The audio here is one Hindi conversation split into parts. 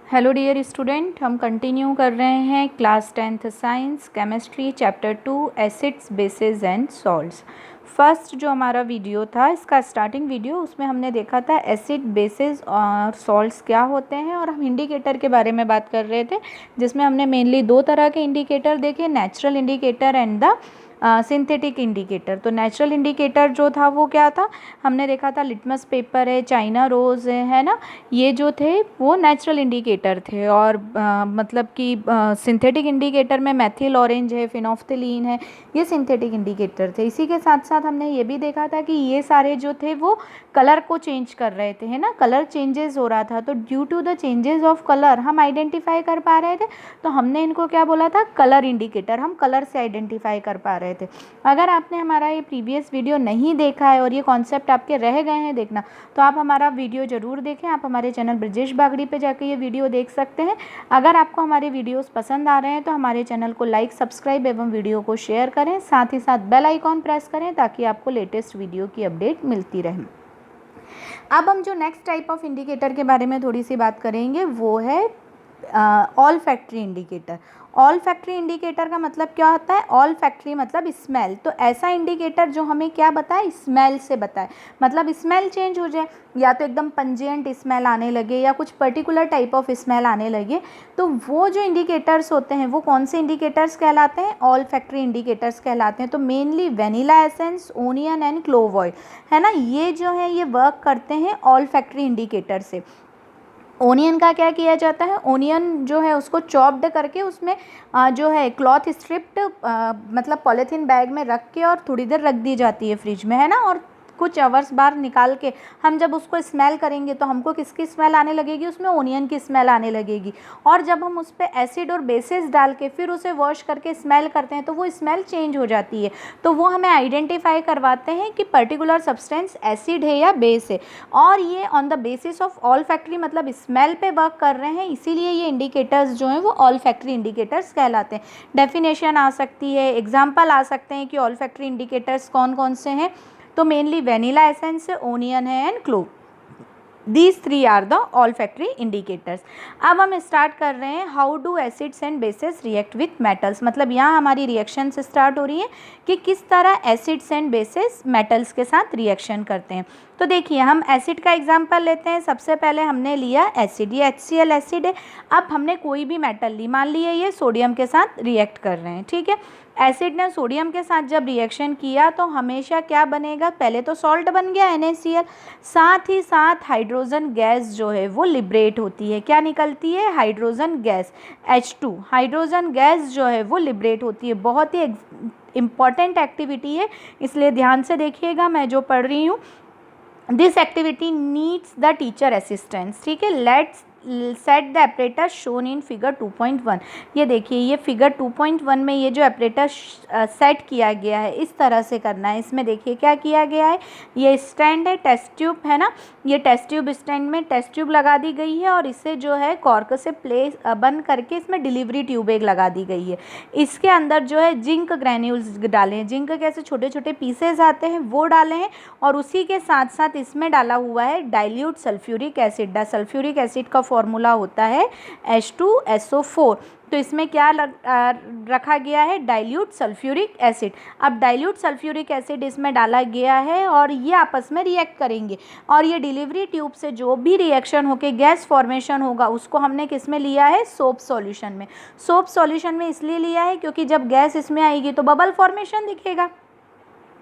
हेलो डियर स्टूडेंट, हम कंटिन्यू कर रहे हैं class 10th science chemistry chapter 2 acids bases and salts. First जो हमारा वीडियो था, इसका स्टार्टिंग वीडियो, उसमें हमने देखा था एसिड बेसेस और सॉल्ट्स क्या होते हैं और हम इंडिकेटर के बारे में बात कर रहे थे, जिसमें हमने मेनली दो तरह के इंडिकेटर देखे, natural indicator and the synthetic indicator. तो नेचुरल इंडिकेटर जो था वो क्या था, हमने देखा था लिटमस पेपर है, चाइना रोज़ है ना, ये जो थे वो नेचुरल इंडिकेटर थे। और मतलब कि सिंथेटिक इंडिकेटर में मेथिल ऑरेंज है, फिनोफ्थलीन है, ये सिंथेटिक इंडिकेटर थे। इसी के साथ साथ हमने ये भी देखा था कि ये सारे जो थे वो कलर को चेंज कर रहे थे, है ना, कलर चेंजेस हो रहा था। तो due to the changes of colour हम आइडेंटिफाई कर पा रहे थे, तो हमने इनको क्या बोला था, कलर इंडिकेटर। हम कलर से आइडेंटिफाई कर पा रहे थे। अगर आपने हमारा ये प्रीवियस वीडियो नहीं देखा है और ये कॉन्सेप्ट आपके रह गए हैं देखना, तो आप हमारा वीडियो ज़रूर देखें। आप हमारे चैनल ब्रजेश बागड़ी पे जाकर ये वीडियो देख सकते हैं। अगर आपको हमारे वीडियोस पसंद आ रहे हैं तो हमारे चैनल को लाइक, सब्सक्राइब एवं वीडियो को शेयर करें। साथ ही साथ बेल आइकॉन प्रेस करें ताकि आपको लेटेस्ट वीडियो की अपडेट मिलती रहे। अब हम जो नेक्स्ट टाइप ऑफ इंडिकेटर के बारे में थोड़ी सी बात करेंगे वो है all factory indicator. All factory indicator का मतलब क्या होता है, ऑल फैक्ट्री मतलब स्मेल। तो ऐसा इंडिकेटर जो हमें क्या बताए, स्मेल से बताए, मतलब स्मेल चेंज हो जाए, या तो एकदम पंजेंट स्मेल आने लगे या कुछ पर्टिकुलर टाइप ऑफ स्मेल आने लगे, तो वो जो इंडिकेटर्स होते हैं वो कौन से इंडिकेटर्स कहलाते हैं, ऑल फैक्ट्री इंडिकेटर्स कहलाते हैं। तो mainly vanilla essence, onion and clove oil, है ना, ये जो है ये वर्क करते हैं ऑल फैक्ट्री इंडिकेटर से। ओनियन का क्या किया जाता है, ओनियन जो है उसको चॉप्ड करके उसमें जो है क्लॉथ स्ट्रिप्ड मतलब पॉलीथीन बैग में रख के और थोड़ी देर रख दी जाती है फ्रिज में, है ना, और कुछ आवर्स बाद निकाल के हम जब उसको स्मेल करेंगे तो हमको किसकी स्मेल आने लगेगी, उसमें ओनियन की स्मेल आने लगेगी। और जब हम उस पर एसिड और बेसिस डाल के फिर उसे वॉश करके स्मेल करते हैं तो वो स्मेल चेंज हो जाती है। तो वो हमें आइडेंटिफाई करवाते हैं कि पर्टिकुलर सब्सटेंस एसिड है या बेस है। और ये on the basis of all factory मतलब स्मेल पे वर्क कर रहे हैं, इसीलिए ये इंडिकेटर्स जो हैं वो ऑल फैक्ट्री इंडिकेटर्स कहलाते हैं। डेफिनेशन आ सकती है, एग्जाम्पल आ सकते हैं कि ऑल फैक्ट्री इंडिकेटर्स कौन कौन से हैं। तो मेनली वेनिला एसेंस, ओनियन है and clove, these three are the olfactory indicators. अब हम स्टार्ट कर रहे हैं how do acids and bases react with metals. मतलब यहाँ हमारी रिएक्शन से स्टार्ट हो रही है कि किस तरह एसिड्स एंड बेसिस मेटल्स के साथ रिएक्शन करते हैं। तो देखिए हम एसिड का एग्जांपल लेते हैं। सबसे पहले हमने लिया एसिड, ये HCl एसिड है। अब हमने कोई भी मेटल ली, मान लिया ये सोडियम के साथ रिएक्ट कर रहे हैं, ठीक है। एसिड ने सोडियम के साथ जब रिएक्शन किया तो हमेशा क्या बनेगा, पहले तो सॉल्ट बन गया NaCl, साथ ही साथ हाइड्रोजन गैस जो है वो लिबरेट होती है। क्या निकलती है, hydrogen gas H2, hydrogen gas जो है वो लिबरेट होती है। बहुत ही इम्पॉर्टेंट एक्टिविटी है, इसलिए ध्यान से देखिएगा मैं जो पढ़ रही हूँ। This activity needs the teacher assistance, ठीक है। Let's set the apparatus shown in figure 2.1। ये देखिए, ये फिगर 2.1 में ये जो एपरेटस सेट किया गया है इस तरह से करना है। इसमें देखिए क्या किया गया है, ये स्टैंड है, टेस्ट ट्यूब है ना, ये टेस्ट ट्यूब स्टैंड में टेस्ट ट्यूब लगा दी गई है और इसे जो है कॉर्क से प्लेस बंद करके इसमें डिलीवरी ट्यूब एक लगा दी गई है। इसके अंदर जो है जिंक ग्रैन्यूल्स डाले हैं, जिंक के ऐसे छोटे छोटे पीसेज आते हैं वो डाले हैं, और उसी के साथ साथ इसमें डाला हुआ है dilute sulphuric acid. Sulphuric acid का फॉर्मूला होता है H2SO4। तो इसमें क्या रखा गया है, डाइल्यूट सल्फ्यूरिक एसिड। अब डाइल्यूट सल्फ्यूरिक एसिड इसमें डाला गया है और ये आपस में रिएक्ट करेंगे, और ये डिलीवरी ट्यूब से जो भी रिएक्शन होके गैस फॉर्मेशन होगा उसको हमने किस में लिया है, सोप सॉल्यूशन में। सोप सॉल्यूशन में इसलिए लिया है क्योंकि जब गैस इसमें आएगी तो बबल फॉर्मेशन दिखेगा,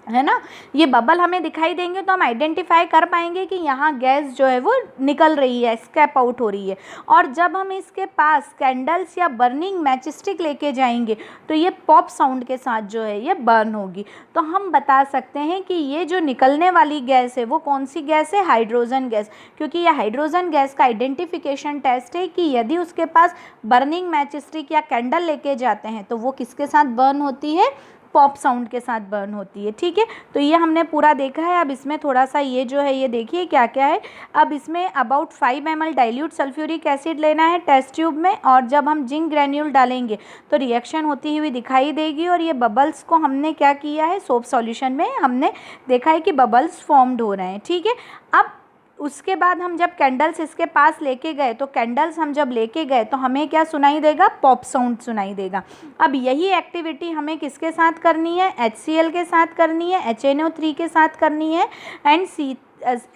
है ना। ये बबल हमें दिखाई देंगे तो हम आइडेंटिफाई कर पाएंगे कि यहाँ गैस जो है वो निकल रही है, स्कैप आउट हो रही है। और जब हम इसके पास कैंडल्स या बर्निंग मैच स्टिक लेके जाएंगे तो ये पॉप साउंड के साथ जो है ये बर्न होगी। तो हम बता सकते हैं कि ये जो निकलने वाली गैस है वो कौन सी गैस है, हाइड्रोजन गैस। क्योंकि ये हाइड्रोजन गैस का आइडेंटिफिकेशन टेस्ट है कि यदि उसके पास बर्निंग मैच स्टिक या कैंडल लेके जाते हैं तो वो किसके साथ बर्न होती है, पॉप साउंड के साथ बर्न होती है, ठीक है। तो ये हमने पूरा देखा है। अब इसमें थोड़ा सा ये जो है ये देखिए क्या क्या है। अब इसमें about 5 ml dilute sulphuric acid लेना है टेस्ट ट्यूब में, और जब हम जिंक ग्रैन्यूल डालेंगे तो रिएक्शन होती हुई दिखाई देगी, और ये बबल्स को हमने क्या किया है, सोप सॉल्यूशन में हमने देखा है कि बबल्स फॉर्म्ड हो रहे हैं, ठीक है। अब उसके बाद हम जब कैंडल्स इसके पास लेके गए, तो कैंडल्स हम जब लेके गए तो हमें क्या सुनाई देगा, पॉप साउंड सुनाई देगा। अब यही एक्टिविटी हमें किसके साथ करनी है, HCl के साथ करनी है, HNO3 के साथ करनी है, एंड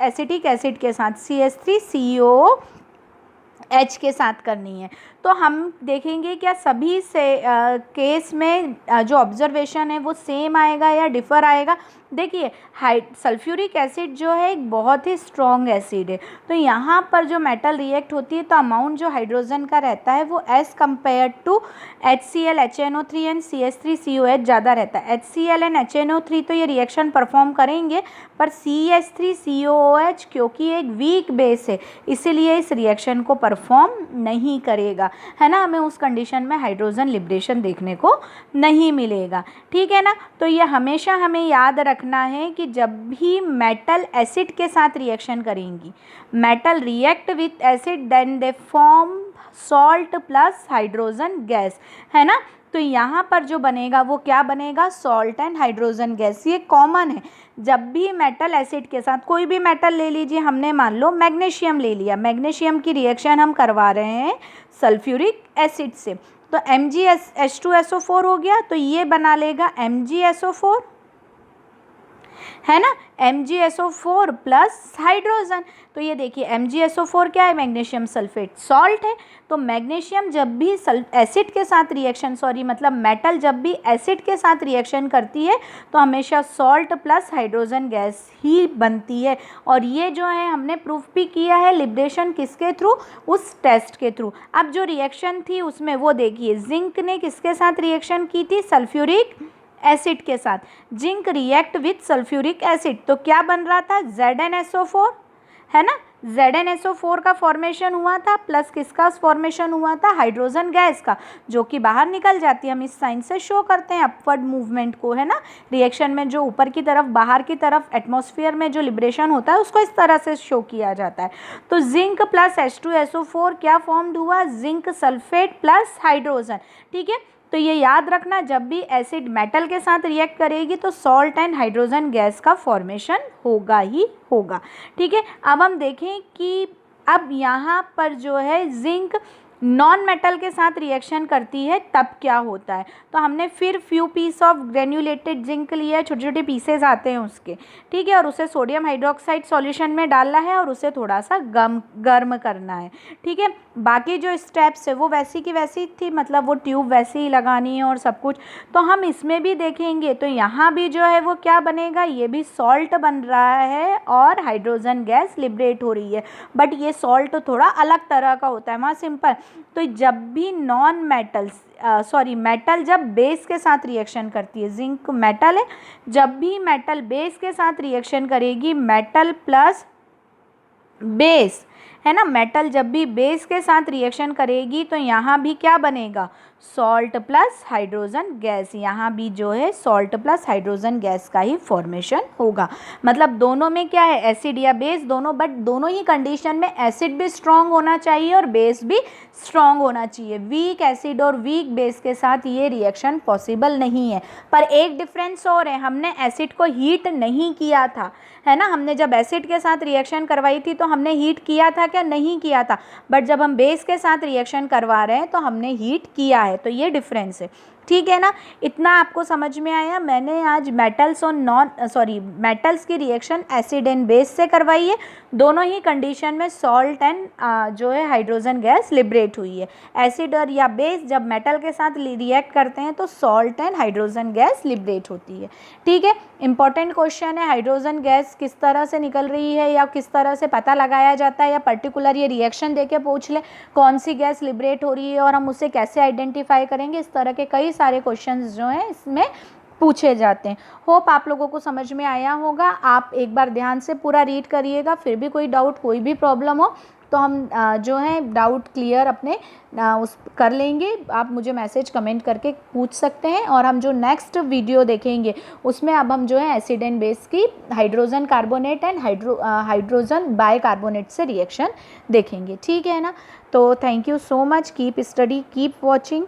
एसिटिक एसिड के साथ CH3COOH के साथ करनी है। तो हम देखेंगे क्या सभी से केस में जो ऑब्जर्वेशन है वो सेम आएगा या डिफ़र आएगा। देखिए सल्फ्यूरिक एसिड जो है एक बहुत ही स्ट्रॉन्ग एसिड है, तो यहाँ पर जो मेटल रिएक्ट होती है तो अमाउंट जो हाइड्रोजन का रहता है वो as compare to HCl, HNO3 and CH3COH ज़्यादा रहता है। HCl एंड HNO3 तो ये रिएक्शन परफॉर्म करेंगे, पर CH3COOH क्योंकि एक वीक बेस है इसीलिए इस रिएक्शन को परफॉर्म नहीं करेगा, है ना। हमें उस कंडीशन में हाइड्रोजन लिबरेशन देखने को नहीं मिलेगा, ठीक है ना। तो ये हमेशा हमें याद रखना है कि जब भी मेटल एसिड के साथ रिएक्शन करेंगी, metal react with acid then they form salt plus hydrogen gas, है ना। तो यहाँ पर जो बनेगा वो क्या बनेगा, सॉल्ट एंड हाइड्रोजन गैस। ये कॉमन है, जब भी मेटल एसिड के साथ कोई भी मेटल ले लीजिए, हमने मान लो मैग्नीशियम ले लिया, मैग्नीशियम की रिएक्शन हम करवा रहे हैं सल्फ्यूरिक एसिड से, तो MgH2SO4 हो गया, तो ये बना लेगा MgSO4, है ना, MgSO4 प्लस हाइड्रोजन। तो ये देखिए MgSO4 क्या है, मैग्नीशियम सल्फेट सॉल्ट है। तो मैग्नीशियम जब भी एसिड के साथ रिएक्शन मतलब मेटल जब भी एसिड के साथ रिएक्शन करती है तो हमेशा सॉल्ट प्लस हाइड्रोजन गैस ही बनती है। और ये जो है हमने प्रूफ भी किया है लिबरेशन किसके थ्रू, उस टेस्ट के थ्रू। अब जो रिएक्शन थी उसमें वो देखिए जिंक ने किसके साथ रिएक्शन की थी, सल्फ्यूरिक एसिड के साथ। Zinc react with sulphuric acid, तो क्या बन रहा था, ZnSO4, है ना। ZnSO4 का फॉर्मेशन हुआ था, प्लस किसका फॉर्मेशन हुआ था, हाइड्रोजन गैस का, जो कि बाहर निकल जाती है। हम इस साइन से शो करते हैं अपवर्ड मूवमेंट को, है ना। रिएक्शन में जो ऊपर की तरफ बाहर की तरफ एटमॉस्फेयर में जो लिबरेशन होता है उसको इस तरह से शो किया जाता है। तो जिंक प्लस H2SO4 क्या फॉर्म्ड हुआ, जिंक सल्फेट प्लस हाइड्रोजन, ठीक है। तो ये याद रखना, जब भी एसिड मेटल के साथ रिएक्ट करेगी तो सॉल्ट एंड हाइड्रोजन गैस का फॉर्मेशन होगा ही होगा, ठीक है। अब हम देखें कि अब यहाँ पर जो है जिंक नॉन मेटल के साथ रिएक्शन करती है तब क्या होता है। तो हमने फिर फ्यू पीस ऑफ ग्रेन्यूलेटेड जिंक लिया है, छोटे छोटे पीसेज आते हैं उसके, ठीक है, और उसे सोडियम हाइड्रोक्साइड सॉल्यूशन में डालना है और उसे थोड़ा सा गर्म करना है, ठीक है। बाकी जो स्टेप्स है वो वैसी की वैसी थी, मतलब वो ट्यूब वैसी ही लगानी है और सब कुछ। तो हम इसमें भी देखेंगे तो यहाँ भी जो है वो क्या बनेगा, ये भी सॉल्ट बन रहा है और हाइड्रोजन गैस लिबरेट हो रही है, बट ये सॉल्ट थोड़ा अलग तरह का होता है, वहाँ सिंपल। तो जब भी नॉन मेटल्स मेटल जब बेस के साथ रिएक्शन करती है, जिंक मेटल है, जब भी मेटल बेस के साथ रिएक्शन करेगी, मेटल प्लस बेस, है ना, मेटल जब भी बेस के साथ रिएक्शन करेगी तो यहाँ भी क्या बनेगा, सॉल्ट प्लस हाइड्रोजन गैस। यहाँ भी जो है सॉल्ट प्लस हाइड्रोजन गैस का ही फॉर्मेशन होगा। मतलब दोनों में क्या है, एसिड या बेस दोनों, बट दोनों ही कंडीशन में एसिड भी स्ट्रॉन्ग होना चाहिए और बेस भी स्ट्रॉन्ग होना चाहिए। वीक एसिड और वीक बेस के साथ ये रिएक्शन पॉसिबल नहीं है। पर एक डिफरेंस और है, हमने एसिड को हीट नहीं किया था, है ना। हमने जब एसिड के साथ रिएक्शन करवाई थी तो हमने हीट किया था क्या, नहीं किया था। बट जब हम बेस के साथ रिएक्शन करवा रहे हैं तो हमने हीट किया है, तो ये डिफरेंस है, ठीक है ना। इतना आपको समझ में आया। मैंने आज मेटल्स और मेटल्स की रिएक्शन एसिड एंड बेस से करवाई है। दोनों ही कंडीशन में सॉल्ट एंड जो है हाइड्रोजन गैस लिबरेट हुई है। एसिड और या बेस जब मेटल के साथ रिएक्ट करते हैं तो salt and hydrogen gas liberate होती है, ठीक है। इंपॉर्टेंट क्वेश्चन है, हाइड्रोजन गैस किस तरह से निकल रही है या किस तरह से पता लगाया जाता है, या पर्टिकुलर ये रिएक्शन देके पूछ ले कौन सी गैस लिबरेट हो रही है और हम उसे कैसे आइडेंटिफाई करेंगे। इस तरह के कई सारे क्वेश्चंस जो हैं इसमें पूछे जाते हैं। होप आप लोगों को समझ में आया होगा। आप एक बार ध्यान से पूरा रीड करिएगा, फिर भी कोई डाउट कोई भी प्रॉब्लम हो तो हम जो है डाउट क्लियर अपने उस कर लेंगे। आप मुझे मैसेज कमेंट करके पूछ सकते हैं। और हम जो नेक्स्ट वीडियो देखेंगे उसमें अब हम जो है एसिड एंड बेस की hydrogen carbonate and hydrogen bicarbonate से रिएक्शन देखेंगे, ठीक है ना। तो thank you so much, keep study, keep watching.